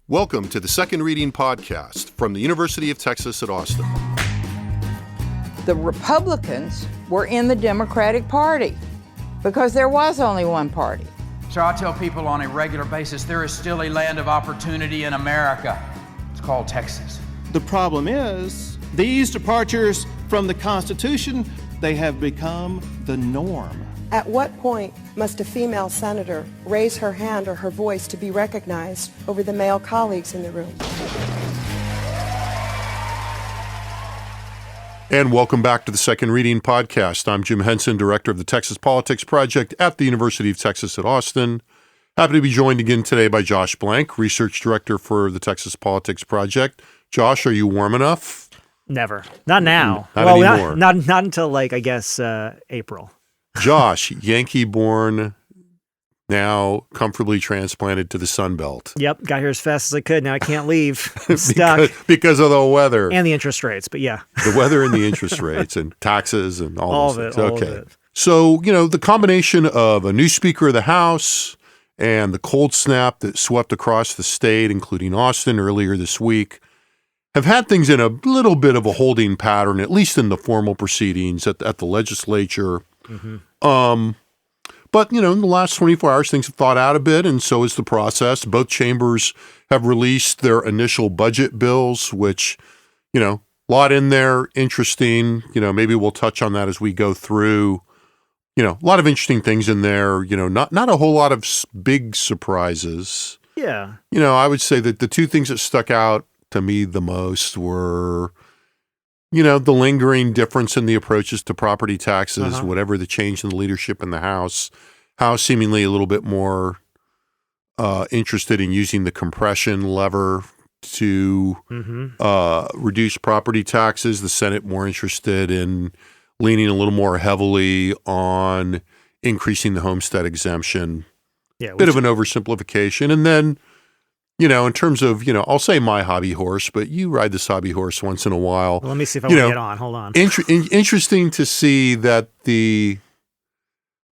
Welcome to the Second Reading Podcast from the University of Texas at Austin. The Republicans were in the Democratic Party because there was only one party. So I tell people on a regular basis, there is still a land of opportunity in America. It's called Texas. The problem is, these departures from the Constitution, they have become the norm. At what point must a female senator raise her hand or her voice to be recognized over the male colleagues in the room? And welcome back to the Second Reading Podcast. I'm Jim Henson, Director of the Texas Politics Project at the University of Texas at Austin. Happy to be joined again today by Josh Blank, Research Director for the Texas Politics Project. Josh, are you warm enough? Never. Not now. Not anymore. Not until, I guess, April. Josh, Yankee-born, now comfortably transplanted to the Sun Belt. Yep, got here as fast as I could. Now I can't leave. I'm stuck. because of the weather. And the interest rates, but yeah. The weather and the interest rates and taxes and all those things. All of it. So, the combination of a new Speaker of the House and the cold snap that swept across the state, including Austin earlier this week, have had things in a little bit of a holding pattern, at least in the formal proceedings at the legislature. Mm-hmm. But, in the last 24 hours, things have thawed out a bit, and so is the process. Both chambers have released their initial budget bills, which, a lot in there, interesting. Maybe we'll touch on that as we go through. A lot of interesting things in there, not a whole lot of big surprises. Yeah. I would say that the two things that stuck out to me the most were, the lingering difference in the approaches to property taxes, whatever the change in the leadership in the House seemingly a little bit more interested in using the compression lever to reduce property taxes. The Senate more interested in leaning a little more heavily on increasing the homestead exemption. Yeah, bit of an oversimplification. And then, in terms of, I'll say my hobby horse, but you ride this hobby horse once in a while. Well, let me see if I want to get on. Hold on. Interesting to see that the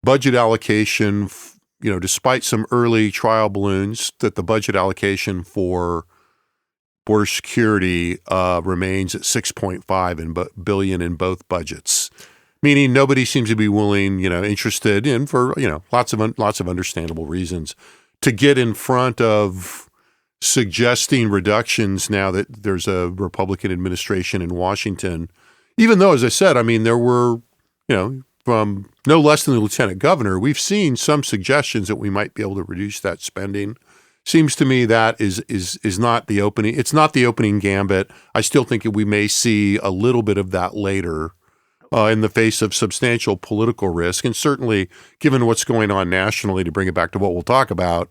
budget allocation, despite some early trial balloons, that the budget allocation for border security remains at $6.5 billion in both budgets, meaning nobody seems to be willing, interested in, for lots of understandable reasons, to get in front of suggesting reductions now that there's a Republican administration in Washington. Even though, as I said, there were, from no less than the lieutenant governor, we've seen some suggestions that we might be able to reduce that spending. Seems to me that is not the opening. It's not the opening gambit. I still think we may see a little bit of that later in the face of substantial political risk. And certainly, given what's going on nationally, to bring it back to what we'll talk about,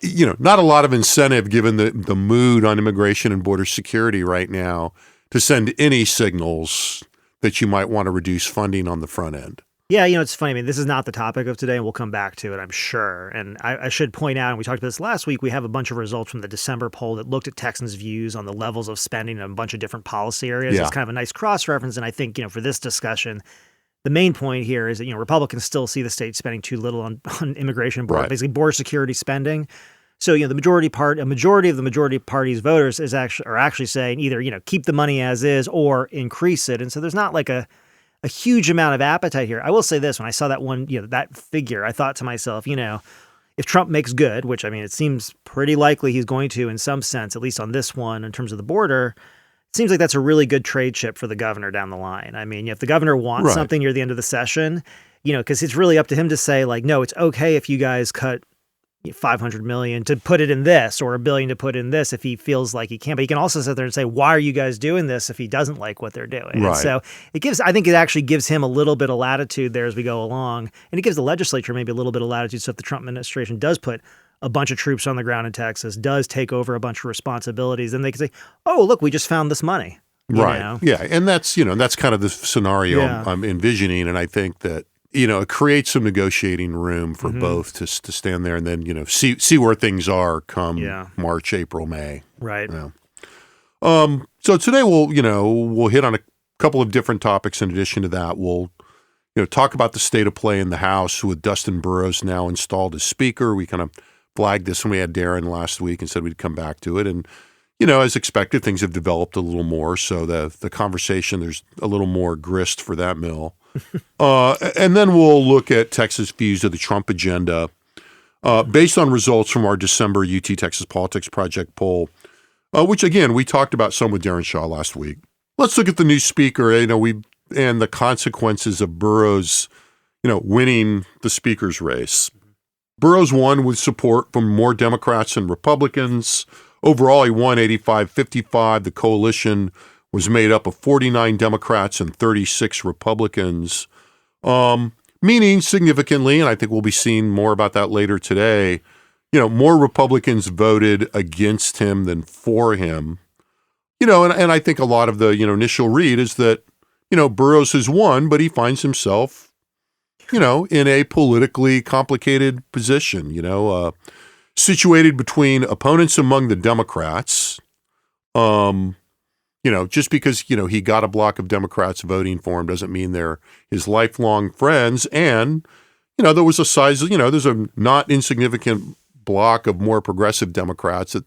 not a lot of incentive given the mood on immigration and border security right now to send any signals that you might want to reduce funding on the front end. Yeah, it's funny. This is not the topic of today, and we'll come back to it, I'm sure. And I should point out, and we talked about this last week, we have a bunch of results from the December poll that looked at Texans' views on the levels of spending in a bunch of different policy areas. Yeah. It's kind of a nice cross-reference, and I think, for this discussion, the main point here is that, Republicans still see the state spending too little on immigration, basically border security spending. So, the majority of the majority party's voters are actually saying either, keep the money as is or increase it. And so there's not like a huge amount of appetite here. I will say this, when I saw that one, that figure, I thought to myself, if Trump makes good, which it seems pretty likely he's going to in some sense, at least on this one in terms of the border, it seems like that's a really good trade chip for the governor down the line. If the governor wants something near the end of the session, because it's really up to him to say, no, it's okay if you guys cut $500 million to put it in this or $1 billion to put in this if he feels like he can. But he can also sit there and say, why are you guys doing this if he doesn't like what they're doing? Right. And so I think it actually gives him a little bit of latitude there as we go along. And it gives the legislature maybe a little bit of latitude. So if the Trump administration does put a bunch of troops on the ground in Texas, does take over a bunch of responsibilities, then they can say, oh, look, we just found this money. Right. Yeah. And that's kind of the scenario I'm envisioning. And I think that, it creates some negotiating room for both to stand there and then, see where things are come March, April, May. Right. So today we'll hit on a couple of different topics. In addition to that, we'll, talk about the state of play in the House with Dustin Burrows now installed as Speaker. We kind of flagged this when we had Darren last week and said we'd come back to it. And, you know, as expected, things have developed a little more. So the conversation, there's a little more grist for that mill. And then we'll look at Texas' views of the Trump agenda based on results from our December UT Texas Politics Project poll, which, again, we talked about some with Darren Shaw last week. Let's look at the new speaker, and the consequences of Burrows, winning the speaker's race. Burrows won with support from more Democrats and Republicans. Overall, he won 85-55. The coalition was made up of 49 Democrats and 36 Republicans, meaning significantly, and I think we'll be seeing more about that later today, more Republicans voted against him than for him. And I think a lot of the, initial read is that, Burrows has won, but he finds himself, in a politically complicated position, situated between opponents among the Democrats, just because, he got a block of Democrats voting for him doesn't mean they're his lifelong friends. And, there was a size, there's a not insignificant block of more progressive Democrats that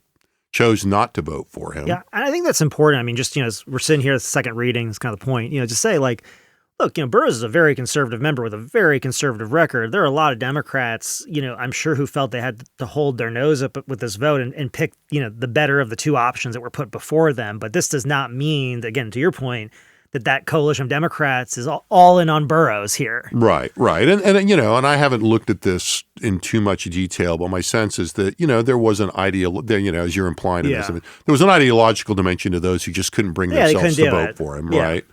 chose not to vote for him. Yeah, and I think that's important. I mean, just, as we're sitting here at the second reading, it's kind of the point, to say, like, look, Burrows is a very conservative member with a very conservative record. There are a lot of Democrats, I'm sure, who felt they had to hold their nose up with this vote and pick, the better of the two options that were put before them. But this does not mean, again, to your point, that coalition of Democrats is all in on Burrows here. Right. And I haven't looked at this in too much detail, but my sense is that, there was an as you're implying in this, there was an ideological dimension to those who just couldn't bring themselves to vote for him, right?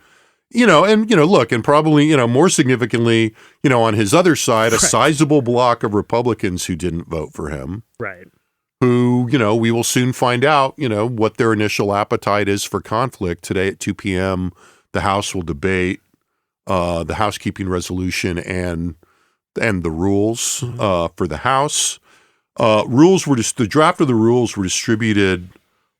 Look, and probably, more significantly, on his other side, a sizable block of Republicans who didn't vote for him. Right. Who, we will soon find out, what their initial appetite is for conflict. Today at 2 p.m., the House will debate the housekeeping resolution and the rules for the House. The draft of the rules were distributed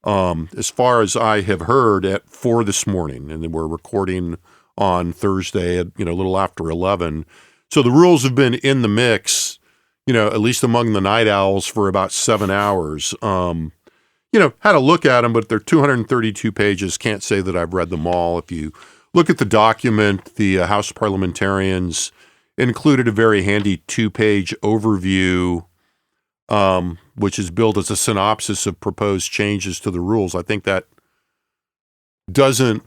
as far as I have heard, at 4 this morning, and then we're recording on Thursday at, a little after 11. So the rules have been in the mix, at least among the night owls for about 7 hours. Had a look at them, but they're 232 pages. Can't say that I've read them all. If you look at the document, the House parliamentarians included a very handy 2-page overview, which is billed as a synopsis of proposed changes to the rules. I think that doesn't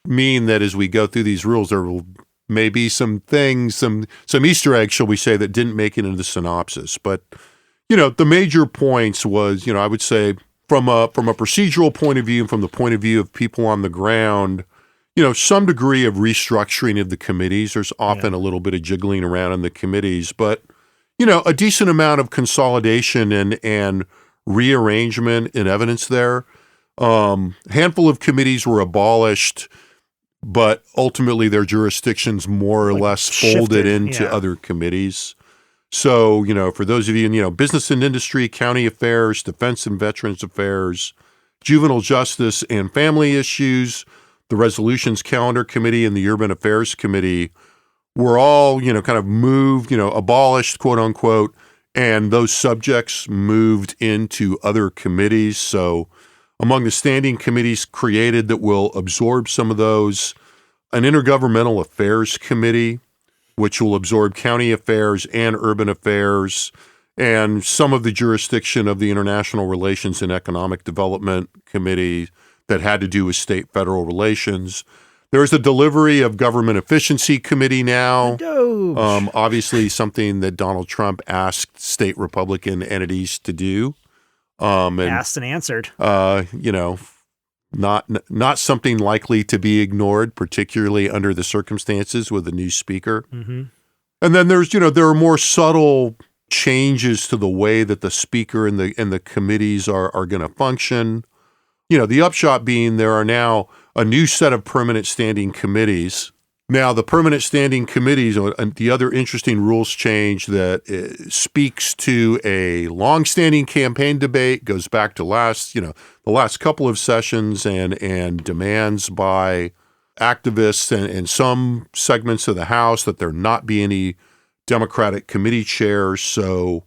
mean that as we go through these rules, there will maybe some things, some Easter eggs, shall we say, that didn't make it into the synopsis. But, the major points was, I would say from a procedural point of view and from the point of view of people on the ground, some degree of restructuring of the committees. There's often a little bit of jiggling around in the committees, but a decent amount of consolidation and rearrangement in evidence there. Handful of committees were abolished, but ultimately their jurisdictions more or less folded into other committees. So, for those of you in, business and industry, county affairs, defense and veterans affairs, juvenile justice and family issues, the resolutions calendar committee and the urban affairs committee were all, kind of moved, abolished, quote unquote, and those subjects moved into other committees. So among the standing committees created that will absorb some of those, an intergovernmental affairs committee, which will absorb county affairs and urban affairs, and some of the jurisdiction of the International Relations and Economic Development Committee that had to do with state-federal relations. There's a delivery of government efficiency committee now. Obviously something that Donald Trump asked state Republican entities to do. Asked and answered. Not something likely to be ignored, particularly under the circumstances with the new speaker. Mm-hmm. And then there's, there are more subtle changes to the way that the speaker and the committees are going to function. The upshot being there are now a new set of permanent standing committees. Now, the permanent standing committees, the other interesting rules change that speaks to a long-standing campaign debate, goes back to the last couple of sessions and demands by activists and some segments of the House that there not be any Democratic committee chairs. So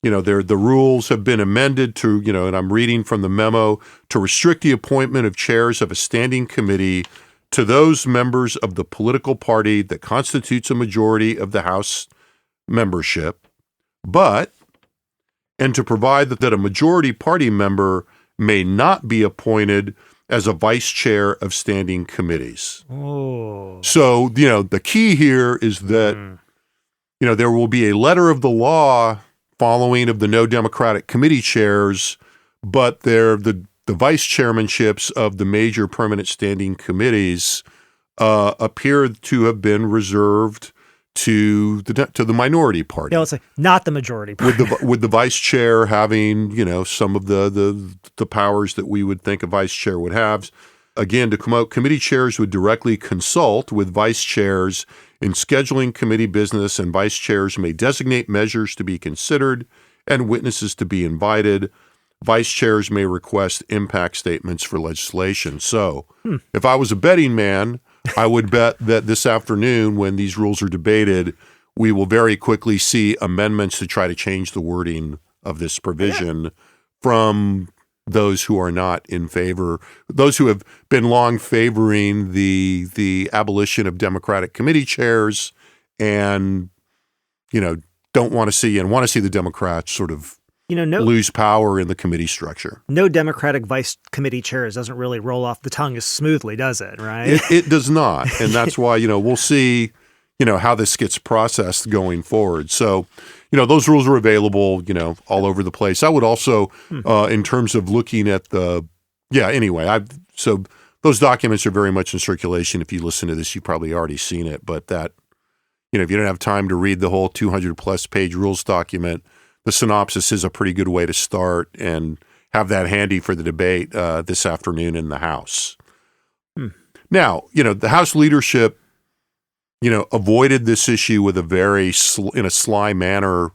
the rules have been amended to, and I'm reading from the memo, to restrict the appointment of chairs of a standing committee to those members of the political party that constitutes a majority of the House membership, and to provide that a majority party member may not be appointed as a vice chair of standing committees. Oh. So, the key here is that, there will be a letter of the law following of the no Democratic committee chairs, but the vice chairmanships of the major permanent standing committees appear to have been reserved to the minority party. Let's say not the majority party. With the vice chair having, some of the powers that we would think a vice chair would have. Again, to promote, committee chairs would directly consult with vice chairs in scheduling committee business, and vice chairs may designate measures to be considered and witnesses to be invited. Vice chairs may request impact statements for legislation. So if I was a betting man, I would bet that this afternoon, when these rules are debated, we will very quickly see amendments to try to change the wording of this provision from those who are not in favor, those who have been long favoring the abolition of Democratic committee chairs and, don't want to see the Democrats sort of lose power in the committee structure. No Democratic vice committee chairs doesn't really roll off the tongue as smoothly, does it? Right? It does not. And that's why, we'll see, how this gets processed going forward. So, those rules are available, all over the place. I would also, in terms of looking at so those documents are very much in circulation. If you listen to this, you've probably already seen it. But that, if you don't have time to read the whole 200-plus page rules document, the synopsis is a pretty good way to start and have that handy for the debate this afternoon in the House. Now, the House leadership, avoided this issue with in a sly manner,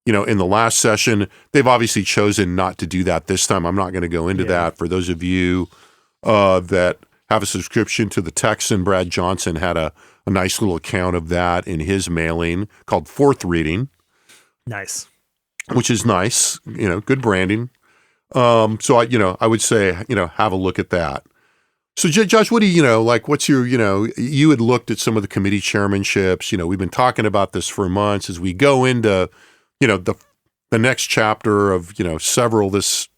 in the last session. They've obviously chosen not to do that this time. I'm not going to go into that. For those of you that have a subscription to the Texan, Brad Johnson had a nice little account of that in his mailing called Fourth Reading. Nice. Which is nice, good branding. So I would say, have a look at that. So Josh, what do what's your, you had looked at some of the committee chairmanships, we've been talking about this for months as we go into, the next chapter of, several this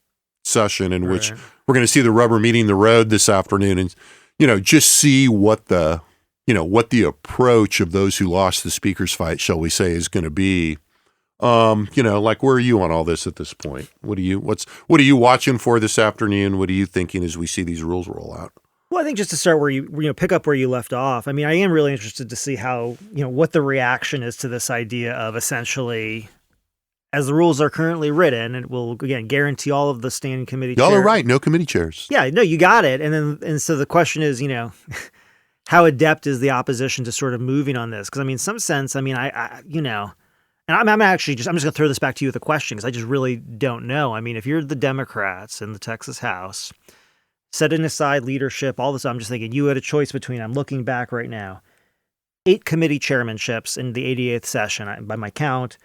session in which we're going to see the rubber meeting the road this afternoon and, just see what the approach of those who lost the speaker's fight, shall we say, is going to be. Where are you on all this at this point? What are you watching for this afternoon? What are you thinking as we see these rules roll out? Well, I think just to start where you pick up where you left off. I mean, I am really interested to see how, what the reaction is to this idea of essentially, as the rules are currently written, it will again guarantee all of the standing committee chairs. Y'all are right, no committee chairs. Yeah, no, you got it. And so the question is, how adept is the opposition to sort of moving on this? Because I mean, in some sense, I mean, and I'm just going to throw this back to you with a question because I just really don't know. I mean, if you're the Democrats in the Texas House, setting aside leadership, all this, I'm just thinking you had a choice between, I'm looking back right now, 8 committee chairmanships in the 88th session, by my count,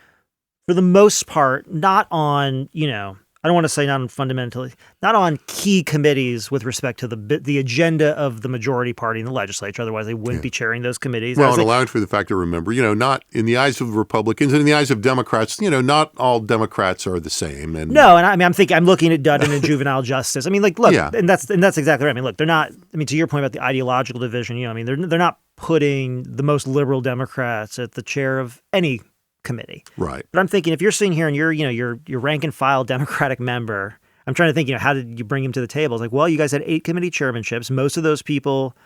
for the most part, not on, I don't want to say not on fundamentally, not on key committees with respect to the agenda of the majority party in the legislature. Otherwise, they wouldn't be chairing those committees. Well, and allowing for the fact to remember, not in the eyes of Republicans and in the eyes of Democrats, not all Democrats are the same. And no, and I mean, I'm looking at Dudden and juvenile justice. I mean, look, and that's exactly right. I mean, look, they're not. I mean, to your point about the ideological division, I mean, they're not putting the most liberal Democrats at the chair of any committee. Right. But I'm thinking if you're sitting here and you're rank and file Democratic member, I'm trying to think, how did you bring him to the table? It's like, well, you guys had 8 committee chairmanships. Most of those people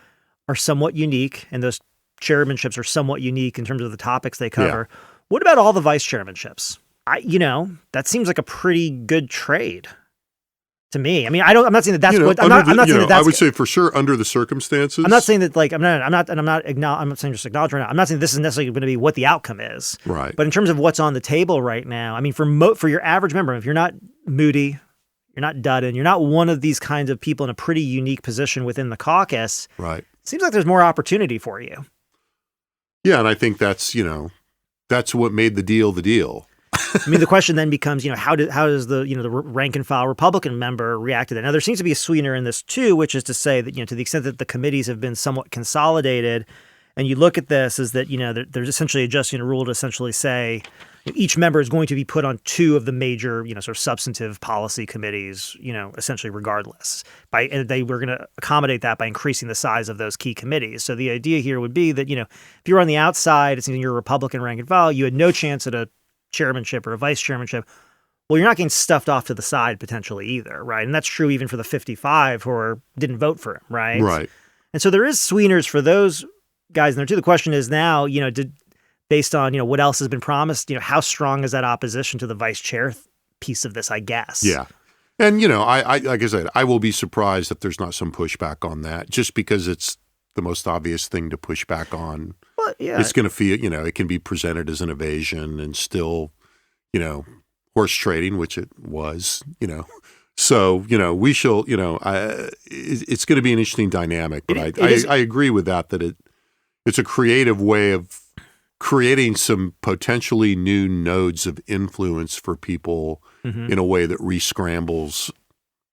are somewhat unique, and those chairmanships are somewhat unique in terms of the topics they cover. Yeah. What about all the vice chairmanships? That seems like a pretty good trade to me. I mean, I'm not saying that that's what I'm not saying that that's, I would say for sure under the circumstances. I'm not saying that I'm saying just acknowledge right now. I'm not saying this is necessarily going to be what the outcome is. Right. But in terms of what's on the table right now, I mean, for your average member, if you're not Moody, you're not Dudden, you're not one of these kinds of people in a pretty unique position within the caucus. Right. It seems like there's more opportunity for you. Yeah, and I think that's what made the deal the deal. I mean, the question then becomes, how does the the rank and file Republican member react to that? Now, there seems to be a sweetener in this too, which is to say that to the extent that the committees have been somewhat consolidated, and you look at this, is that there's essentially adjusting a rule to essentially say each member is going to be put on two of the major sort of substantive policy committees, essentially regardless. And they were going to accommodate that by increasing the size of those key committees. So the idea here would be that if you're on the outside, it's you're a Republican rank and file, you had no chance at a chairmanship or a vice chairmanship. Well, you're not getting stuffed off to the side potentially either, right? And that's true even for the 55 who didn't vote for him, right? Right. And so there is sweeteners for those guys in there too. The question is now, based on what else has been promised, how strong is that opposition to the vice chair piece of this? I guess. Yeah, and I like I said, I will be surprised if there's not some pushback on that, just because it's the most obvious thing to push back on. Well, yeah, it's going to feel it can be presented as an evasion and still, horse trading, which it was, So we shall, it's going to be an interesting dynamic. But I agree with that it's a creative way of creating some potentially new nodes of influence for people in a way that re-scrambles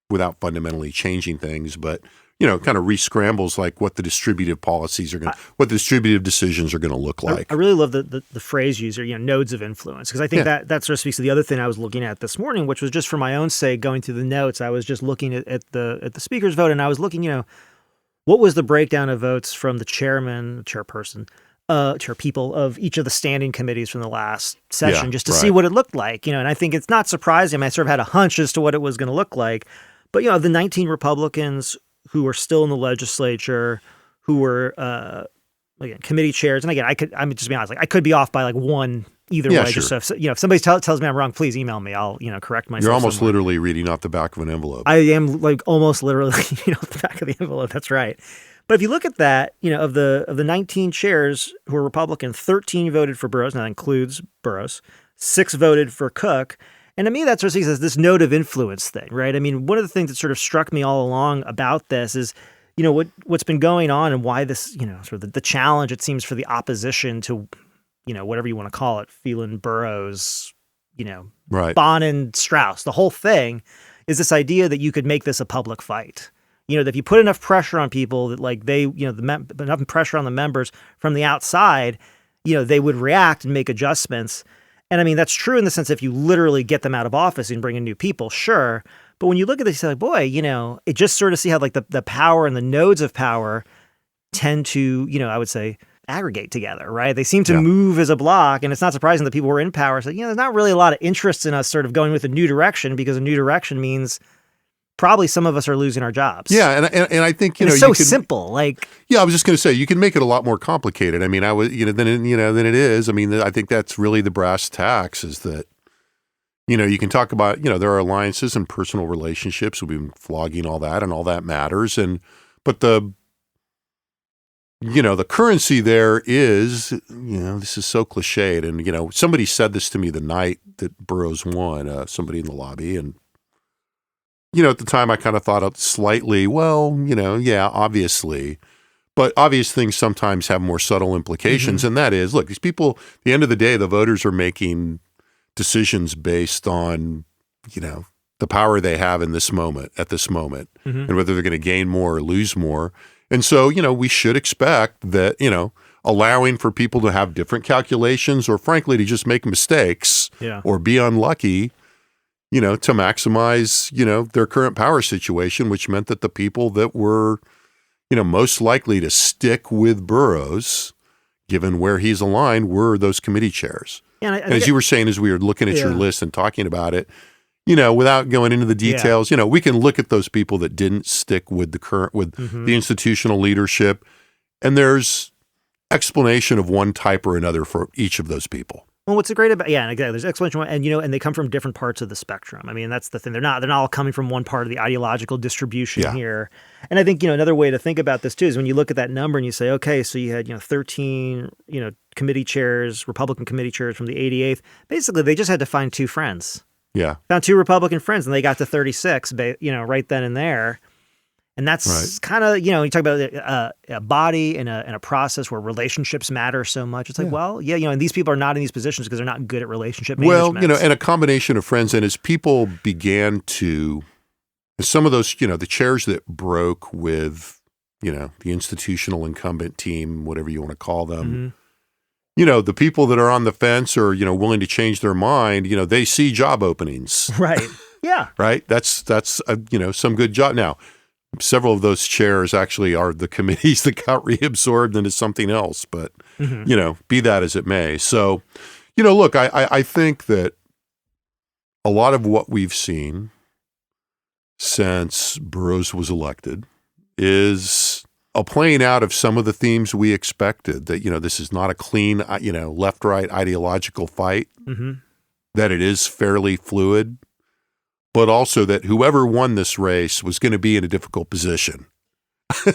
without fundamentally changing things, but kind of re-scrambles like what the distributive policies are what the distributive decisions are going to look like. I really love the phrase user, nodes of influence, because I think that sort of speaks to the other thing I was looking at this morning, which was just for my own sake, going through the notes. I was just looking at the speaker's vote, and I was looking, what was the breakdown of votes from the chairperson, chair people of each of the standing committees from the last session, just to see what it looked like, and I think it's not surprising. I sort of had a hunch as to what it was going to look like, but of the 19 Republicans who were still in the legislature, who were again committee chairs, and again, I'm just being honest, I could be off by one either way. Sure. Just so if somebody tells me I'm wrong, please email me. I'll correct myself. You're almost somewhere. literally reading off the back of an envelope. I am almost literally off the back of the envelope. That's right. But if you look at that, of the 19 chairs who are Republican, 13 voted for Burrows. Now that includes Burrows. 6 voted for Cook. And to me, that sort of says this note of influence thing, right? I mean, one of the things that sort of struck me all along about this is, what's been going on and why this, sort of the challenge it seems for the opposition to, whatever you want to call it, Phelan, Burrows, right. Bonin, Strauss, the whole thing is this idea that you could make this a public fight. That if you put enough pressure on people that enough pressure on the members from the outside, they would react and make adjustments. And I mean, that's true in the sense if you literally get them out of office and bring in new people, sure. But when you look at this, you're like, boy, it just sort of see how the power and the nodes of power tend to, I would say, aggregate together, right? They seem to move as a block. And it's not surprising that people who are in power say, there's not really a lot of interest in us sort of going with a new direction, because a new direction means probably some of us are losing our jobs. Yeah, and I think it's so simple. I was just going to say you can make it a lot more complicated. I mean, than it is. I mean, I think that's really the brass tacks is that you can talk about there are alliances and personal relationships. We've been flogging all that, and all that matters. But the currency there is this is so cliched, and somebody said this to me the night that Burrows won. Somebody in the lobby and. At the time I kind of thought slightly, obviously, but obvious things sometimes have more subtle implications. And that is, look, these people, at the end of the day, the voters are making decisions based on, the power they have in this moment, and whether they're going to gain more or lose more. And so, we should expect that, allowing for people to have different calculations or frankly, to just make mistakes or be unlucky, to maximize, their current power situation, which meant that the people that were, most likely to stick with Burrows, given where he's aligned, were those committee chairs. Yeah, and as you were saying, as we were looking at your list and talking about it, without going into the details, we can look at those people that didn't stick with the institutional leadership, and there's explanation of one type or another for each of those people. Well, what's great about and again, there's explanation, and and they come from different parts of the spectrum. I mean, that's the thing. They're not all coming from one part of the ideological distribution here. And I think another way to think about this too is when you look at that number and you say, okay, so you had 13 committee chairs, Republican committee chairs from the 88th. Basically, they just had to find 2 friends. Yeah, found 2 Republican friends, and they got to 36. Right then and there. And that's kind of, you talk about a body and a process where relationships matter so much. It's like, and these people are not in these positions because they're not good at relationship management. Well, and a combination of friends. And as people began to, some of those, the chairs that broke with, the institutional incumbent team, whatever you want to call them, the people that are on the fence or, willing to change their mind, they see job openings. Right. Yeah. Right. That's some good job. Now, several of those chairs actually are the committees that got reabsorbed into something else, but, be that as it may. So, look, I think that a lot of what we've seen since Burrows was elected is a playing out of some of the themes we expected, that, this is not a clean, left-right ideological fight, that it is fairly fluid, but also that whoever won this race was going to be in a difficult position,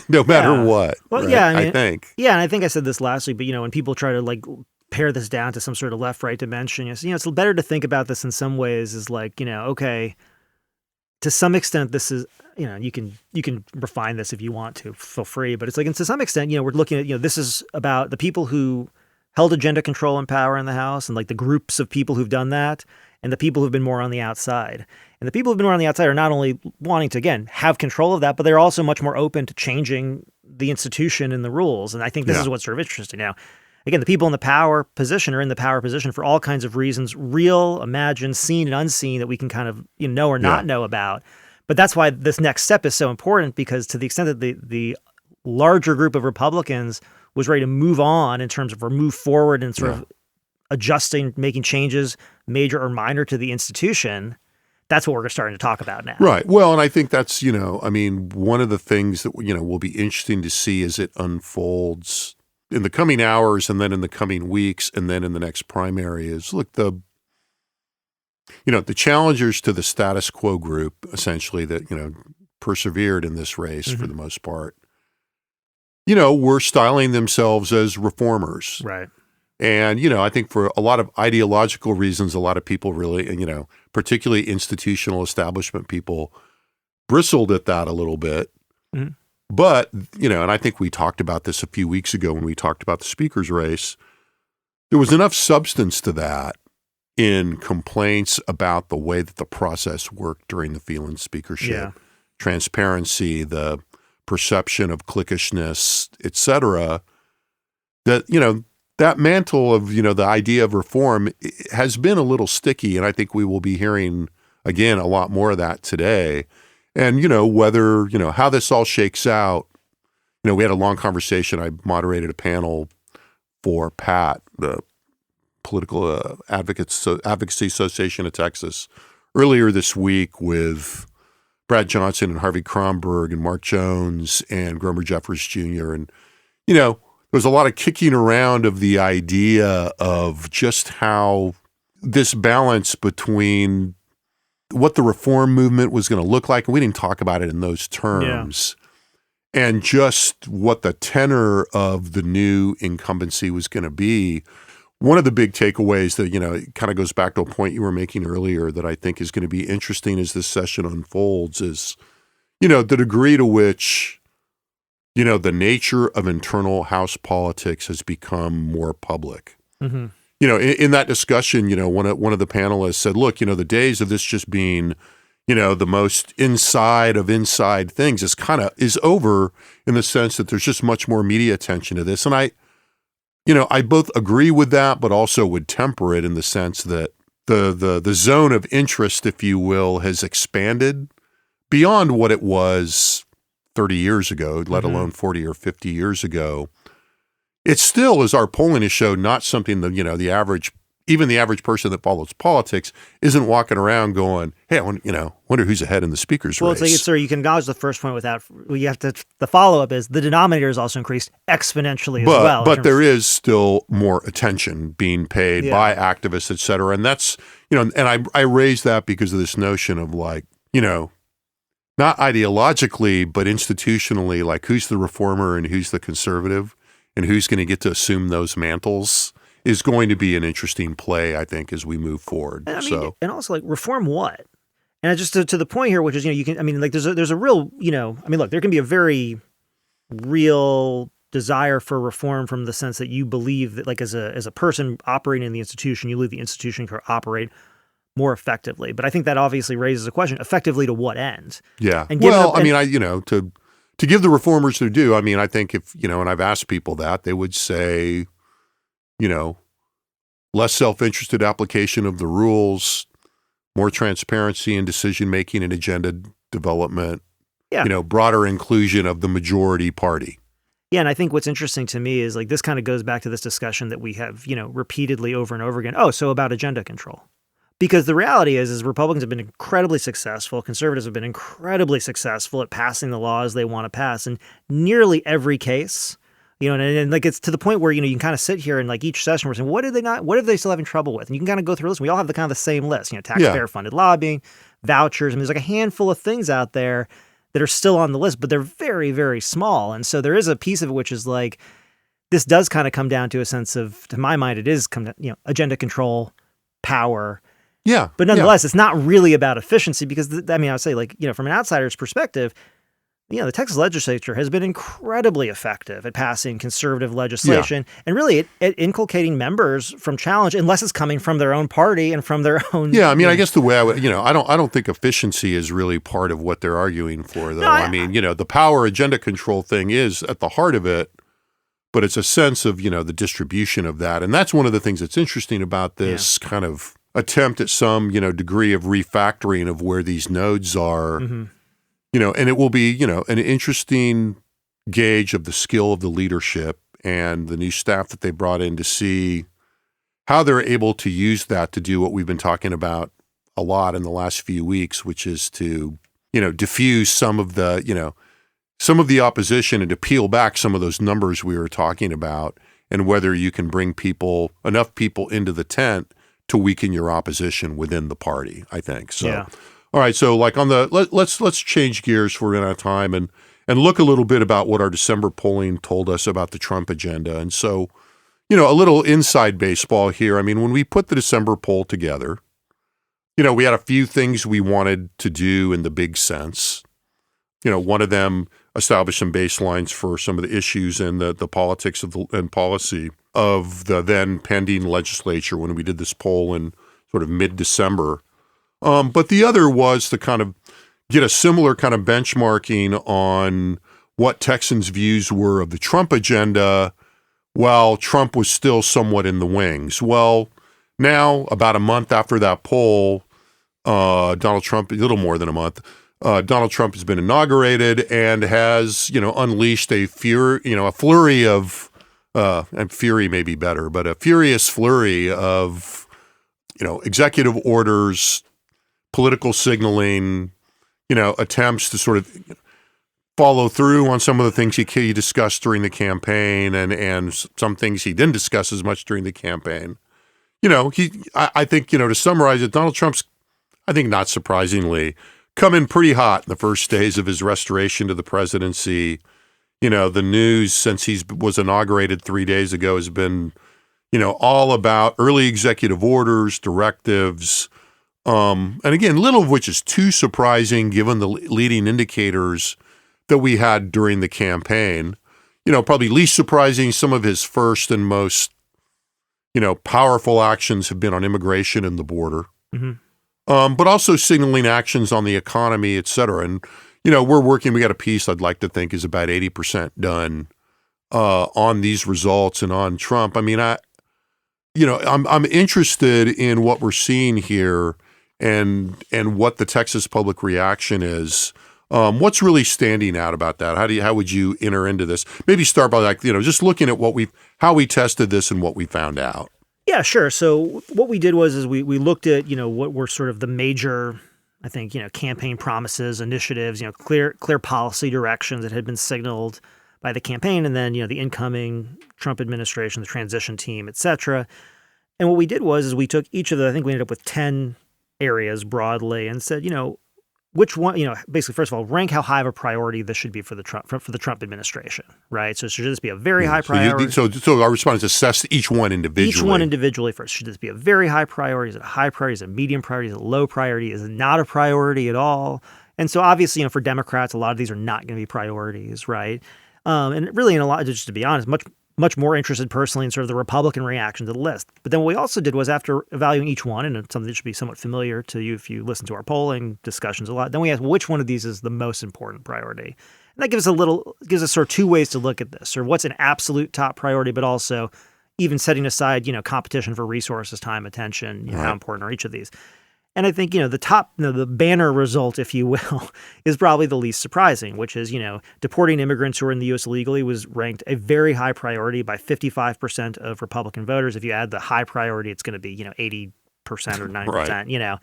no matter what. Well, right? I think. Yeah, and I think I said this last week, but, when people try to, pare this down to some sort of left-right dimension, it's better to think about this in some ways as okay, to some extent, this is, you can refine this if you want to, feel free, but it's and to some extent, we're looking at, this is about the people who held agenda control and power in the House and the groups of people who've done that and the people who've been more on the outside. And the people who've been more on the outside are not only wanting to, again, have control of that, but they're also much more open to changing the institution and the rules. And I think this is what's sort of interesting now. Again, the people in the power position are in the power position for all kinds of reasons, real, imagined, seen, and unseen, that we can kind of know or not know about. But that's why this next step is so important, because to the extent that the larger group of Republicans was ready to move on in terms of, or move forward and sort of adjusting, making changes, major or minor, to the institution, that's what we're starting to talk about now. Right. Well, and I think that's, one of the things that, will be interesting to see as it unfolds in the coming hours and then in the coming weeks and then in the next primary is, look, the challengers to the status quo group, essentially, that, persevered in this race for the most part, were styling themselves as reformers. Right. And, I think for a lot of ideological reasons, a lot of people really, and, particularly institutional establishment people, bristled at that a little bit. But, and I think we talked about this a few weeks ago when we talked about the speaker's race, there was enough substance to that in complaints about the way that the process worked during the Phelan speakership, transparency, the perception of cliquishness, et cetera, that, that mantle of, the idea of reform has been a little sticky. And I think we will be hearing, again, a lot more of that today. And, whether, how this all shakes out, we had a long conversation. I moderated a panel for PAT, the Political Advocacy Association of Texas, earlier this week with Brad Johnson and Harvey Kronberg and Mark Jones and Gromer Jeffers Jr. And, there was a lot of kicking around of the idea of just how this balance between what the reform movement was going to look like, and we didn't talk about it in those terms, and just what the tenor of the new incumbency was going to be. One of the big takeaways that, it kind of goes back to a point you were making earlier that I think is going to be interesting as this session unfolds is, the degree to which, the nature of internal House politics has become more public. In that discussion, one of the panelists said, look, the days of this just being, the most inside of inside things is over, in the sense that there's just much more media attention to this. And I both agree with that, but also would temper it in the sense that the zone of interest, if you will, has expanded beyond what it was 30 years ago, let alone 40 or 50 years ago. It still, as our polling has showed, not something that, the average person that follows politics isn't walking around going, hey, I wonder who's ahead in the speaker's race. Well, it's you can acknowledge the first point without, you have to, the follow-up is the denominator has also increased exponentially as well. But there is still more attention being paid by activists, et cetera. And that's, and I raise that because of this notion of not ideologically, but institutionally, who's the reformer and who's the conservative and who's going to get to assume those mantles is going to be an interesting play, I think, as we move forward. And also reform what? And just to the point here, which is, you can, I mean, like there's a real, I mean, look, there can be a very real desire for reform from the sense that you believe that, like, as a person operating in the institution, you believe the institution can operate more effectively. But I think that obviously raises a question: effectively to what end? Yeah. And I mean, to give the reformers their due, I mean, I think if, and I've asked people that, they would say, less self-interested application of the rules, more transparency in decision-making and agenda development, broader inclusion of the majority party. Yeah, and I think what's interesting to me is, like, this kind of goes back to this discussion that we have, repeatedly over and over again. Oh, so about agenda control. Because the reality is Republicans have been incredibly successful, conservatives have been incredibly successful at passing the laws they want to pass in nearly every case. And like, it's to the point where, you can kind of sit here and, like, each session we're saying, what are they still having trouble with? And you can kind of go through this. We all have the kind of the same list, taxpayer-funded lobbying, vouchers. I mean, there's like a handful of things out there that are still on the list, but they're very, very small. And so there is a piece of it which is like, this does kind of come down to a sense of, to my mind, it is agenda control, power. Yeah. But nonetheless, it's not really about efficiency because, I would say, like, from an outsider's perspective, the Texas legislature has been incredibly effective at passing conservative legislation and really at inculcating members from challenge, unless it's coming from their own party and from their own. Yeah. I mean, I guess the way I would, I don't think efficiency is really part of what they're arguing for, though. No, the power agenda control thing is at the heart of it, but it's a sense of, the distribution of that. And that's one of the things that's interesting about this kind of attempt at some, degree of refactoring of where these nodes are, and it will be, an interesting gauge of the skill of the leadership and the new staff that they brought in to see how they're able to use that to do what we've been talking about a lot in the last few weeks, which is to, diffuse some of the opposition and to peel back some of those numbers we were talking about, and whether you can bring enough people into the tent to weaken your opposition within the party, I think. So, yeah. All right. So, like, on the let's change gears for we're out of time and look a little bit about what our December polling told us about the Trump agenda. And so, a little inside baseball here. I mean, when we put the December poll together, we had a few things we wanted to do in the big sense. One of them, establish some baselines for some of the issues and the politics and policy of the then pending legislature when we did this poll in sort of mid-December. But the other was to kind of get a similar kind of benchmarking on what Texans' views were of the Trump agenda while Trump was still somewhat in the wings. Well, now, about a month after that poll, Donald Trump, a little more than a month, Donald Trump has been inaugurated and has, unleashed a flurry of, and fury may be better, but a furious flurry of, executive orders, political signaling, attempts to sort of follow through on some of the things he discussed during the campaign and some things he didn't discuss as much during the campaign. I think, to summarize it, Donald Trump's, I think not surprisingly, come in pretty hot in the first days of his restoration to the presidency. The news since he was inaugurated 3 days ago has been, all about early executive orders, directives, and again, little of which is too surprising given the leading indicators that we had during the campaign. Probably least surprising, some of his first and most, powerful actions have been on immigration and the border. Mm-hmm. But also signaling actions on the economy, et cetera. And, we got a piece I'd like to think is about 80% done on these results and on Trump. I mean, I'm interested in what we're seeing here and what the Texas public reaction is. What's really standing out about that? How would you enter into this? Maybe start by just looking at how we tested this and what we found out. Yeah, sure. So what we did was we looked at, what were sort of the major, I think, campaign promises, initiatives, clear policy directions that had been signaled by the campaign, and then, the incoming Trump administration, the transition team, et cetera. And what we did was we took each of the, I think we ended up with 10 areas broadly and said, which one, basically, first of all, rank how high of a priority this should be for the Trump administration, right? So should this be a very high priority? So our response is assess each one individually. Each one individually first. Should this be a very high priority? Is it a high priority? Is it a medium priority? Is it a low priority? Is it not a priority at all? And so obviously, for Democrats, a lot of these are not going to be priorities, right? And really, in a lot, just to be honest, much more interested personally in sort of the Republican reaction to the list. But then what we also did was, after evaluating each one, and it's something that should be somewhat familiar to you if you listen to our polling discussions a lot, then we asked, well, which one of these is the most important priority? And that gives us sort of two ways to look at this, or what's an absolute top priority, but also even setting aside, competition for resources, time, attention, how important are each of these? And I think, the top, the banner result, if you will, is probably the least surprising, which is, deporting immigrants who are in the U.S. illegally was ranked a very high priority by 55% of Republican voters. If you add the high priority, it's going to be, 80% or 90%,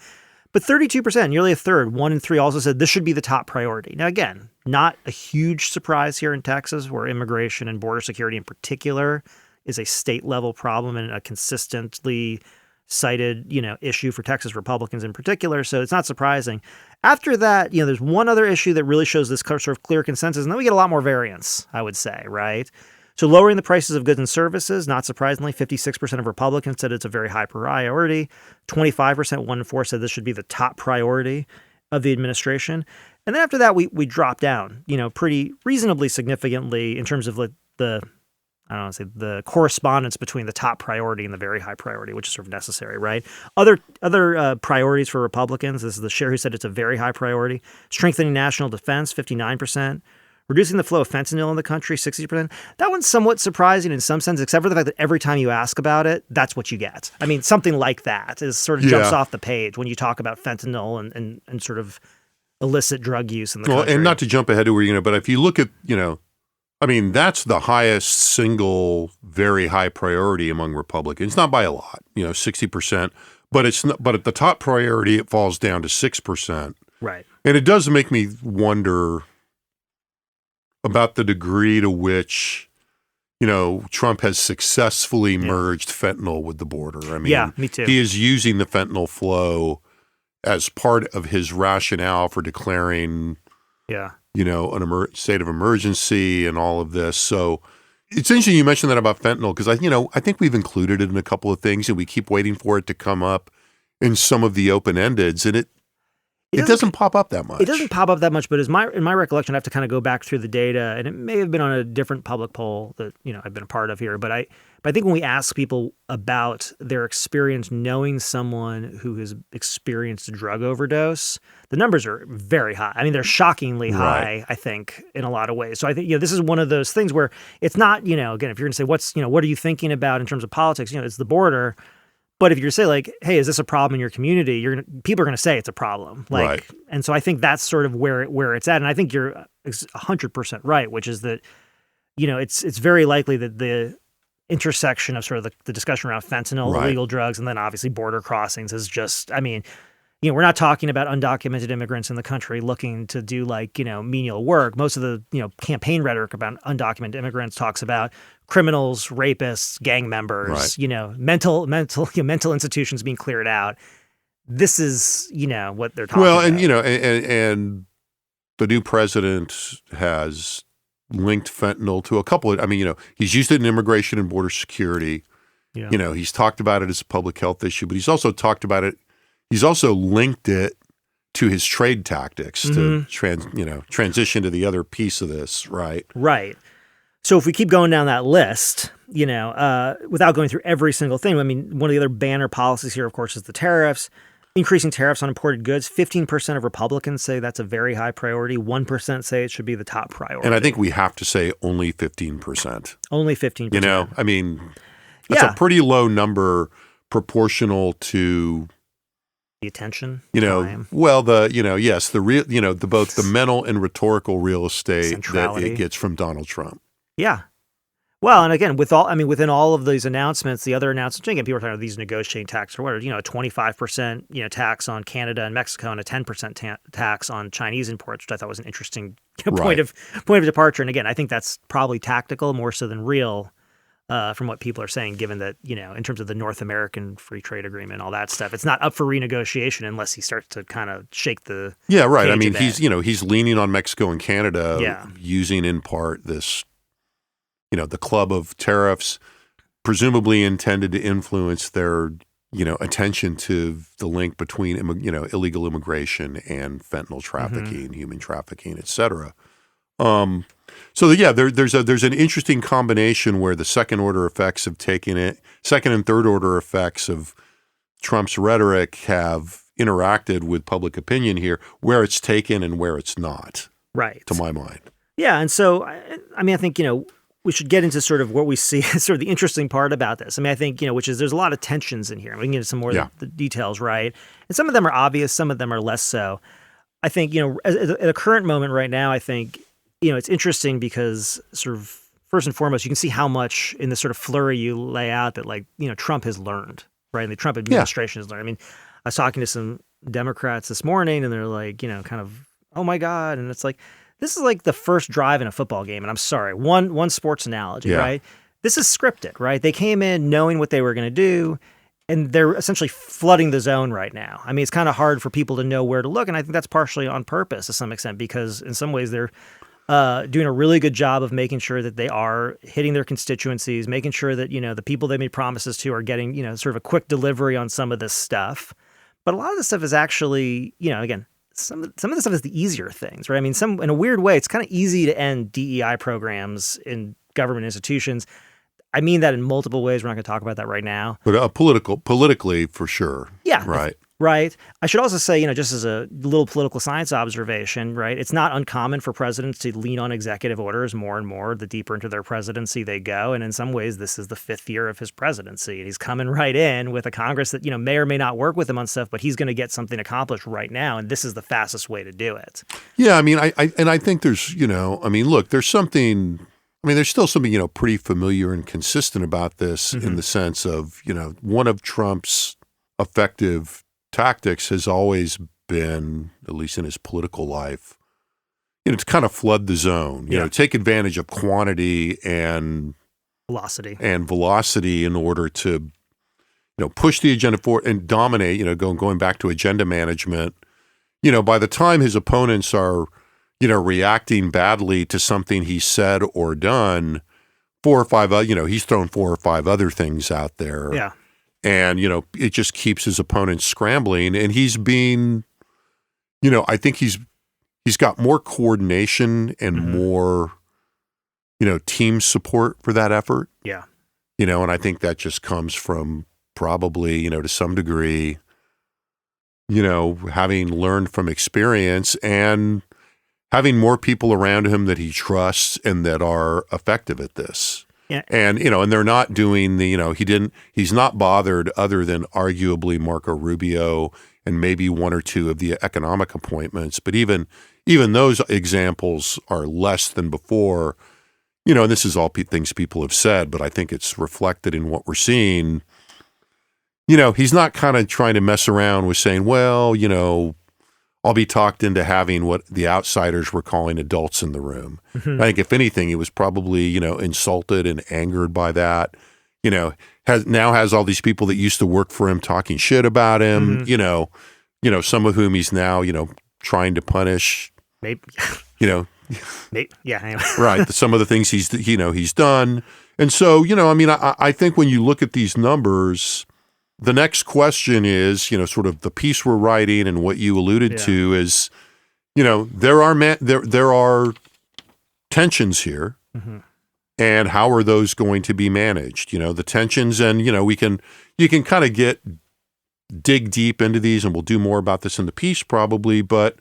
But 32%, nearly a third, 1 in 3 also said this should be the top priority. Now, again, not a huge surprise here in Texas, where immigration and border security in particular is a state-level problem and a consistently cited, issue for Texas Republicans in particular. So it's not surprising. After that, there's one other issue that really shows this sort of clear consensus, and then we get a lot more variance, I would say, right? So lowering the prices of goods and services, not surprisingly, 56% of Republicans said it's a very high priority. 25%, 1 in 4, said this should be the top priority of the administration. And then after that, we drop down, pretty reasonably significantly in terms of the correspondence between the top priority and the very high priority, which is sort of necessary, right? Other priorities for Republicans, this is the share who said it's a very high priority. Strengthening national defense, 59%. Reducing the flow of fentanyl in the country, 60%. That one's somewhat surprising in some sense, except for the fact that every time you ask about it, that's what you get. I mean, something like that is sort of jumps off the page when you talk about fentanyl and sort of illicit drug use in the country. And not to jump ahead to where but if you look at, that's the highest single very high priority among Republicans, not by a lot, 60%, but it's not, but at the top priority, it falls down to 6%. Right. And it does make me wonder about the degree to which, Trump has successfully merged fentanyl with the border. I mean, me too. He is using the fentanyl flow as part of his rationale for declaring, an state of emergency and all of this. So it's interesting you mentioned that about fentanyl, because I think we've included it in a couple of things, and we keep waiting for it to come up in some of the open-endeds, and it doesn't pop up that much. It doesn't pop up that much, but in my recollection, I have to kind of go back through the data, and it may have been on a different public poll that I've been a part of here. But I think when we ask people about their experience knowing someone who has experienced a drug overdose, the numbers are very high. I mean, they're shockingly high, I think, in a lot of ways. So I think this is one of those things where it's not again, if you're going to say what are you thinking about in terms of politics, it's the border. But if you're to say hey, is this a problem in your community? People are going to say it's a problem. And so I think that's sort of where it's at. And I think you're 100% right, which is that, it's very likely that the intersection of sort of the discussion around fentanyl, illegal drugs, and then obviously border crossings is just, we're not talking about undocumented immigrants in the country looking to do menial work. Most of the, campaign rhetoric about undocumented immigrants talks about criminals, rapists, gang members, mental institutions being cleared out. This is, what they're talking about. And the new president has linked fentanyl to a couple of, he's used it in immigration and border security. Yeah. He's talked about it as a public health issue, but he's also talked about it. He's also linked it to his trade tactics to transition to the other piece of this, right? Right. So if we keep going down that list, without going through every single thing, one of the other banner policies here, of course, is the tariffs. Increasing tariffs on imported goods. 15% of Republicans say that's a very high priority. 1% say it should be the top priority. And I think we have to say only 15%. Only 15%. That's a pretty low number proportional to the attention. Time. Well, the real, both the mental and rhetorical real estate that it gets from Donald Trump. Yeah. Well, and again, within all of these announcements, the other announcements, again, people are talking about these negotiating tax or whatever, a 25%, tax on Canada and Mexico and a 10% tax on Chinese imports, which I thought was an interesting point of departure. And again, I think that's probably tactical more so than real. from what people are saying, given that, in terms of the North American Free Trade Agreement, all that stuff, it's not up for renegotiation unless he starts to kind of shake the Yeah, right. I cage mean, a bit. he's leaning on Mexico and Canada, Yeah. using in part this, the club of tariffs, presumably intended to influence their, attention to the link between, illegal immigration and fentanyl trafficking, human trafficking, et cetera. There's an interesting combination where the second and third order effects of Trump's rhetoric have interacted with public opinion here, where it's taken and where it's not. Right. To my mind. Yeah. And so, I think, we should get into sort of what we see as sort of the interesting part about this. I think, which is there's a lot of tensions in here. We can get into some more of the details, right? And some of them are obvious, some of them are less so. I think, at a current moment right now, I think, it's interesting because sort of first and foremost, you can see how much in this sort of flurry you lay out that Trump has learned, right? And the Trump administration has learned. I was talking to some Democrats this morning and they're like, kind of, oh my God. And it's like, this is like the first drive in a football game. And I'm sorry, one sports analogy, right? This is scripted, right? They came in knowing what they were going to do. And they're essentially flooding the zone right now. It's kind of hard for people to know where to look. And I think that's partially on purpose to some extent, because in some ways they're doing a really good job of making sure that they are hitting their constituencies, making sure that, the people they made promises to are getting, sort of a quick delivery on some of this stuff. But a lot of this stuff is actually, again, some of the stuff is the easier things, right? In a weird way, it's kind of easy to end DEI programs in government institutions. I mean that in multiple ways. We're not going to talk about that right now. But politically, for sure. Yeah. Right. Right. I should also say, just as a little political science observation, right, it's not uncommon for presidents to lean on executive orders more and more the deeper into their presidency they go. And in some ways, this is the fifth year of his presidency. And he's coming right in with a Congress that, may or may not work with him on stuff, but he's going to get something accomplished right now. And this is the fastest way to do it. Yeah. I think there's, look, there's something. There's still something, pretty familiar and consistent about this in the sense of, one of Trump's effective tactics has always been, at least in his political life, to kind of flood the zone, take advantage of quantity and velocity in order to, push the agenda forward and dominate, going back to agenda management. By the time his opponents are, reacting badly to something he said or done, he's thrown 4 or 5 other things out there. Yeah. And, it just keeps his opponents scrambling. And he's being, I think he's got more coordination and more, team support for that effort. Yeah. And I think that just comes from probably, to some degree, having learned from experience and having more people around him that he trusts and that are effective at this. Yeah. And, and they're not doing he's not bothered other than arguably Marco Rubio and maybe 1 or 2 of the economic appointments. But even those examples are less than before, and this is all things people have said, but I think it's reflected in what we're seeing. He's not kind of trying to mess around with saying, well, I'll be talked into having what the outsiders were calling adults in the room. I think if anything, he was probably, insulted and angered by that, has all these people that used to work for him talking shit about him, some of whom he's now, trying to punish, maybe, maybe. Yeah. Anyway. Right. Some of the things he's done. And so, I think when you look at these numbers, the next question is, sort of the piece we're writing and what you alluded to is, there are tensions here, and how are those going to be managed? The tensions, and you can kind of dig deep into these, and we'll do more about this in the piece probably. But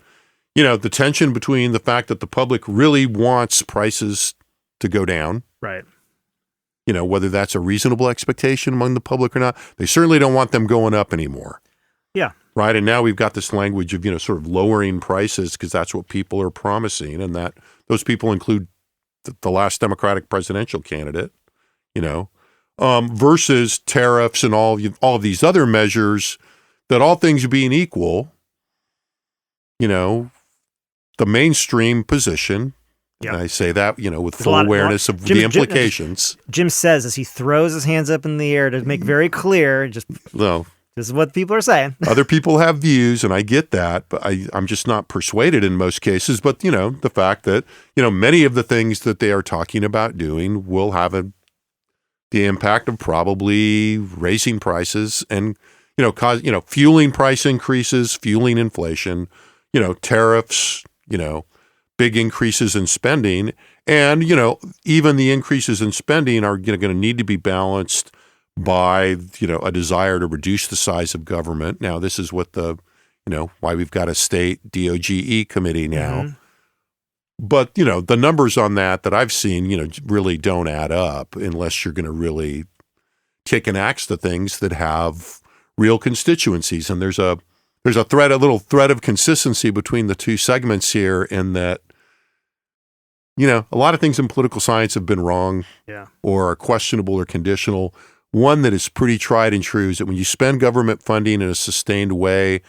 the tension between the fact that the public really wants prices to go down, right? Whether that's a reasonable expectation among the public or not. They certainly don't want them going up anymore. Yeah. Right. And now we've got this language of, sort of lowering prices because that's what people are promising. And that those people include the last Democratic presidential candidate, versus tariffs and all of these other measures that, all things being equal, the mainstream position And I say that, with There's full awareness of the implications. Jim says as he throws his hands up in the air to make very clear, No. This is what people are saying. Other people have views, and I get that, but I'm just not persuaded in most cases. But, the fact that, many of the things that they are talking about doing will have the impact of probably raising prices and, cause, fueling price increases, fueling inflation, tariffs, big increases in spending. And, even the increases in spending are going to need to be balanced by, a desire to reduce the size of government. Now, this is what why we've got a state DOGE committee now. Mm-hmm. But, the numbers on that I've seen, really don't add up unless you're going to really take an axe to things that have real constituencies. And there's a little thread of consistency between the two segments here in that, a lot of things in political science have been wrong or are questionable or conditional. One that is pretty tried and true is that when you spend government funding in a sustained way,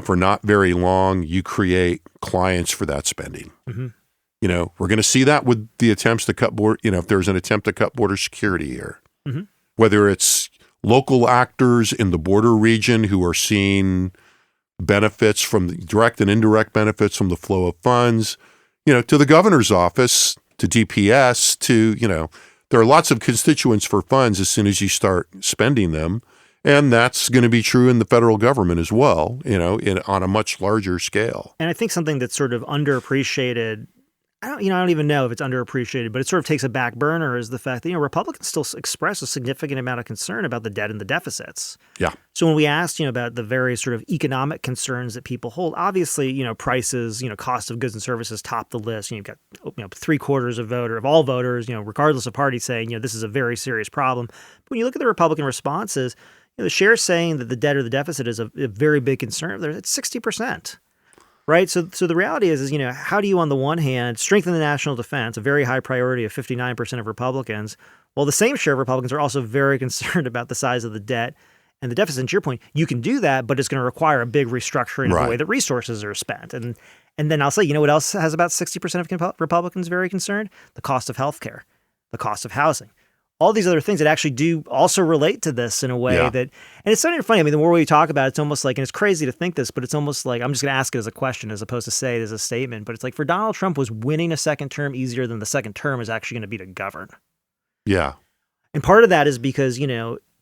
for not very long, you create clients for that spending. Mm-hmm. We're going to see that with the attempts to cut if there's an attempt to cut border security here, mm-hmm. whether it's local actors in the border region who are seeing benefits from the direct and indirect benefits from the flow of funds, to the governor's office, to DPS, to, there are lots of constituents for funds as soon as you start spending them. And that's going to be true in the federal government as well, on a much larger scale. And I think something that's sort of underappreciated, I don't even know if it's underappreciated, but it sort of takes a back burner is the fact that, Republicans still express a significant amount of concern about the debt and the deficits. Yeah. So when we asked, about the various sort of economic concerns that people hold, obviously, prices, cost of goods and services top the list. You've got, 3/4 of all voters, regardless of party saying, this is a very serious problem. But when you look at the Republican responses, the share saying that the debt or the deficit is a very big concern. It's 60%. Right. So the reality is, how do you, on the one hand, strengthen the national defense, a very high priority of 59% of Republicans, while the same share of Republicans are also very concerned about the size of the debt and the deficit. And to your point, you can do that, but it's going to require a big restructuring of the way that resources are spent. And then I'll say, what else has about 60% of Republicans very concerned? The cost of healthcare, the cost of housing. All these other things that actually do also relate to this in a way that, and it's not even funny. I mean, the more we talk about it, it's almost like, and it's crazy to think this, but it's almost like, I'm just going to ask it as a question as opposed to say it as a statement, but it's like for Donald Trump, was winning a second term easier than the second term is actually going to be to govern? Yeah. And part of that is because,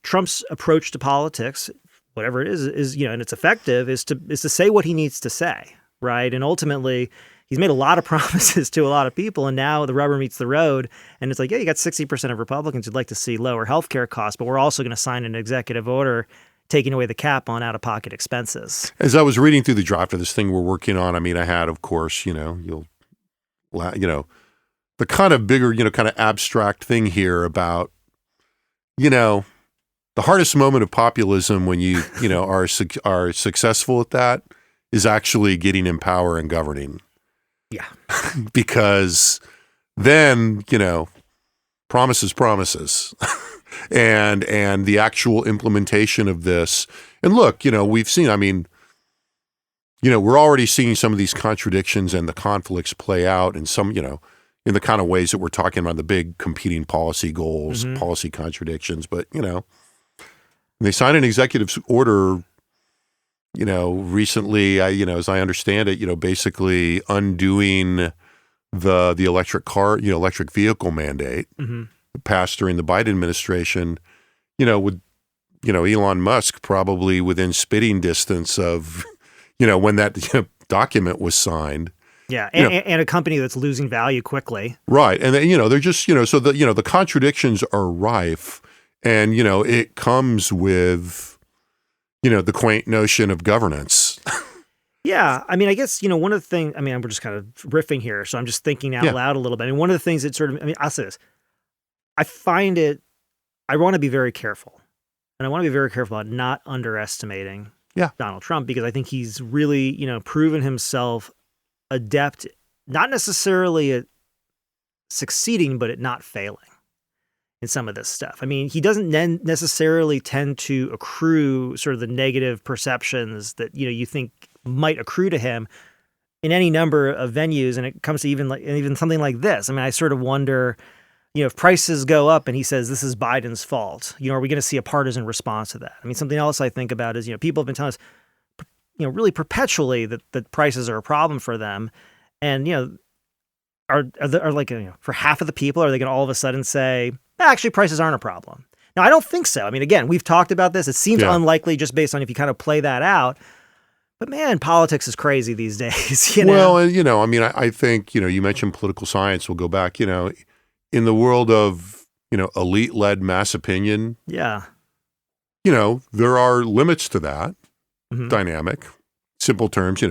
Trump's approach to politics, whatever it is, and it's effective, is to say what he needs to say, right? And ultimately, he's made a lot of promises to a lot of people, and now the rubber meets the road. And it's like, you got 60% of Republicans who'd like to see lower healthcare costs, but we're also going to sign an executive order taking away the cap on out-of-pocket expenses. As I was reading through the draft of this thing we're working on, I mean, I had, of course, the kind of bigger, kind of abstract thing here about, the hardest moment of populism when you, are successful at that is actually getting in power and governing. Yeah. Because then, promises. and the actual implementation of this. And look, we've seen, I mean, we're already seeing some of these contradictions and the conflicts play out in some, in the kind of ways that we're talking about the big competing policy goals, policy contradictions. But, they signed an executive order recently, as I understand it, basically undoing the electric car, electric vehicle mandate passed during the Biden administration, with, Elon Musk probably within spitting distance of, when that document was signed. Yeah. And a company that's losing value quickly. Right. And they're just, so the contradictions are rife, and, it comes with, the quaint notion of governance. Yeah. I mean, I guess, one of the things, I mean, we're just kind of riffing here, so I'm just thinking out loud a little bit. I mean, one of the things that sort of, I'll say this. I want to be very careful. And I want to be very careful about not underestimating Donald Trump, because I think he's really, proven himself adept, not necessarily at succeeding, but at not failing in some of this stuff. I mean, he doesn't necessarily tend to accrue sort of the negative perceptions that, you think might accrue to him in any number of venues, and it comes to even something like this. I mean, I sort of wonder, if prices go up and he says this is Biden's fault, are we going to see a partisan response to that? I mean, something else I think about is, people have been telling us, really perpetually that prices are a problem for them. And, are like, for half of the people, are they going to all of a sudden say, actually, prices aren't a problem? Now, I don't think so. I mean, again, we've talked about this. It seems unlikely just based on if you kind of play that out. But man, politics is crazy these days. Well, and I think, you mentioned political science. We'll go back, in the world of, elite-led mass opinion. Yeah. There are limits to that dynamic. Simple terms,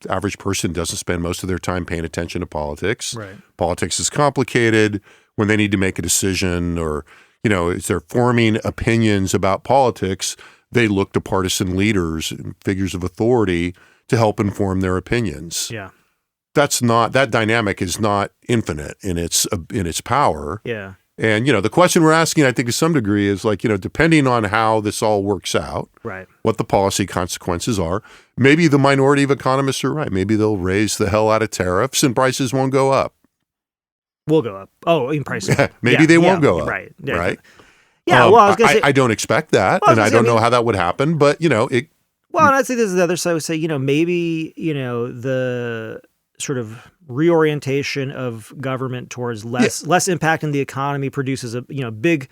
average person doesn't spend most of their time paying attention to politics. Right. Politics is complicated. When they need to make a decision or, as they're forming opinions about politics, they look to partisan leaders and figures of authority to help inform their opinions. Yeah. That dynamic is not infinite in its power. Yeah. And, the question we're asking, I think to some degree is like, depending on how this all works out, right, what the policy consequences are, maybe the minority of economists are right. Maybe they'll raise the hell out of tariffs and prices won't go up. Will go up. Oh, in prices. Maybe they won't go up. Right. Yeah. Right. Yeah, well, I was going to say... I don't expect that, and I don't know how that would happen, but, it... Well, and I'd say this is the other side. I would say, maybe, the sort of reorientation of government towards less impact on the economy produces a, big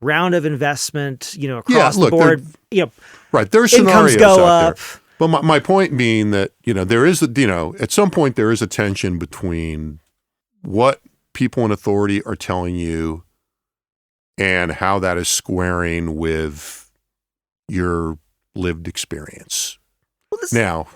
round of investment, across the board. Right, there are scenarios incomes go out up. there. But my point being that, there is, at some point there is a tension between what people in authority are telling you and how that is squaring with your lived experience. Well, now,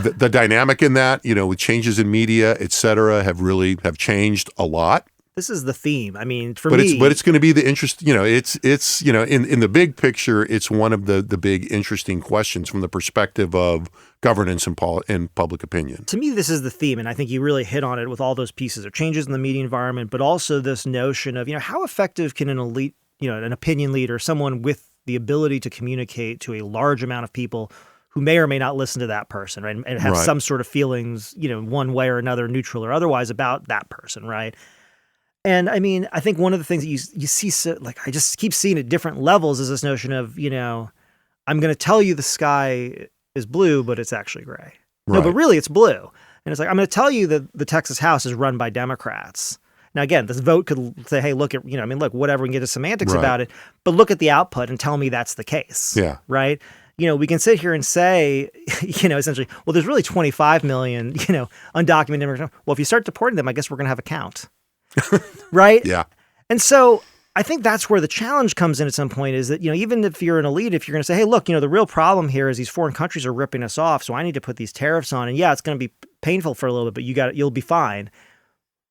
the dynamic in that, with changes in media, et cetera, have changed a lot. This is the theme. I mean, but it's going to be the interest, it's in the big picture, it's one of the big interesting questions from the perspective of governance and public opinion. To me, this is the theme, and I think you really hit on it with all those pieces of changes in the media environment, but also this notion of, how effective can an elite, an opinion leader, someone with the ability to communicate to a large amount of people who may or may not listen to that person, right, and have some sort of feelings, one way or another, neutral or otherwise, about that person, right? And I mean, I think one of the things that you see, I just keep seeing at different levels is this notion of, I'm going to tell you the sky is blue, but it's actually gray. Right. No, but really it's blue. And it's like, I'm going to tell you that the Texas House is run by Democrats. Now, again, this vote could say, hey, look at, look, whatever, we can get to semantics about it, but look at the output and tell me that's the case. Yeah. Right. We can sit here and say, essentially, well, there's really 25 million, undocumented immigrants. Well, if you start deporting them, I guess we're going to have a count. Right? Yeah. And so I think that's where the challenge comes in at some point is that, even if you're an elite, if you're going to say, hey, look, the real problem here is these foreign countries are ripping us off. So I need to put these tariffs on. And yeah, it's going to be painful for a little bit, but you'll be fine.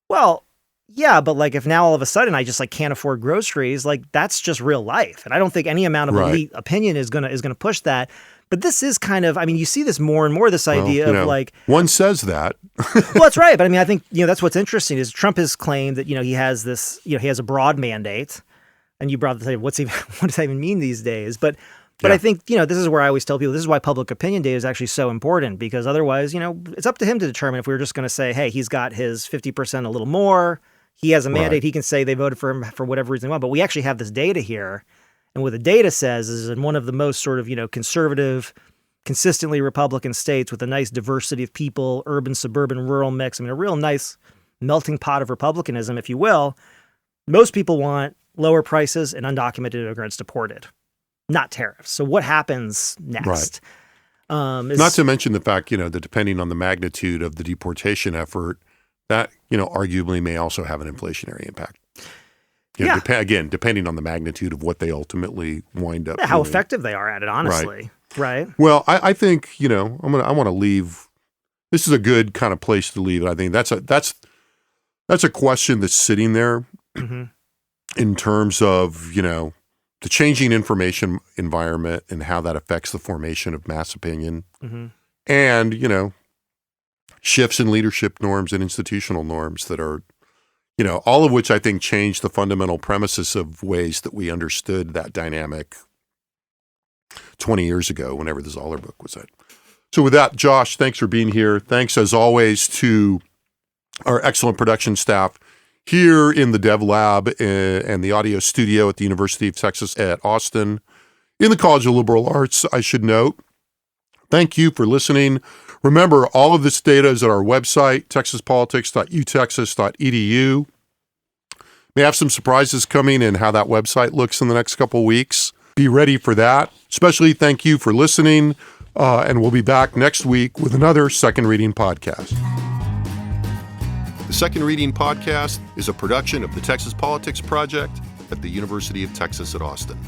Well, yeah, but like if now all of a sudden I just can't afford groceries, that's just real life. And I don't think any amount of elite opinion is gonna push that. But this is kind of, you see this more and more, this idea of one says that. Well, that's right. But I think, that's what's interesting is Trump has claimed that, he has this, he has a broad mandate. And you brought the, what does that even mean these days? But I think, this is where I always tell people, this is why public opinion data is actually so important, because otherwise, it's up to him to determine if we're just going to say, hey, he's got his 50% a little more. He has a mandate. He can say they voted for him for whatever reason they want. But we actually have this data here. And what the data says is in one of the most sort of, conservative, consistently Republican states with a nice diversity of people, urban, suburban, rural mix. A real nice melting pot of republicanism, if you will. Most people want lower prices and undocumented immigrants deported, not tariffs. So what happens next? Right. Not to mention the fact, that depending on the magnitude of the deportation effort, that, arguably may also have an inflationary impact. Again, depending on the magnitude of what they ultimately wind up how doing. effective they are at it, honestly. Right. Well, I think, I want to leave. This is a good kind of place to leave it. I think that's a question that's sitting there in terms of, the changing information environment and how that affects the formation of mass opinion and, shifts in leadership norms and institutional norms that are, all of which I think changed the fundamental premises of ways that we understood that dynamic 20 years ago, whenever the Zoller book was So with that, Josh, thanks for being here. Thanks, as always, to our excellent production staff here in the Dev Lab and the audio studio at the University of Texas at Austin, in the College of Liberal Arts, I should note. Thank you for listening. Remember, all of this data is at our website, texaspolitics.utexas.edu. May have some surprises coming in how that website looks in the next couple of weeks. Be ready for that. Especially thank you for listening, and we'll be back next week with another Second Reading podcast. The Second Reading podcast is a production of the Texas Politics Project at the University of Texas at Austin.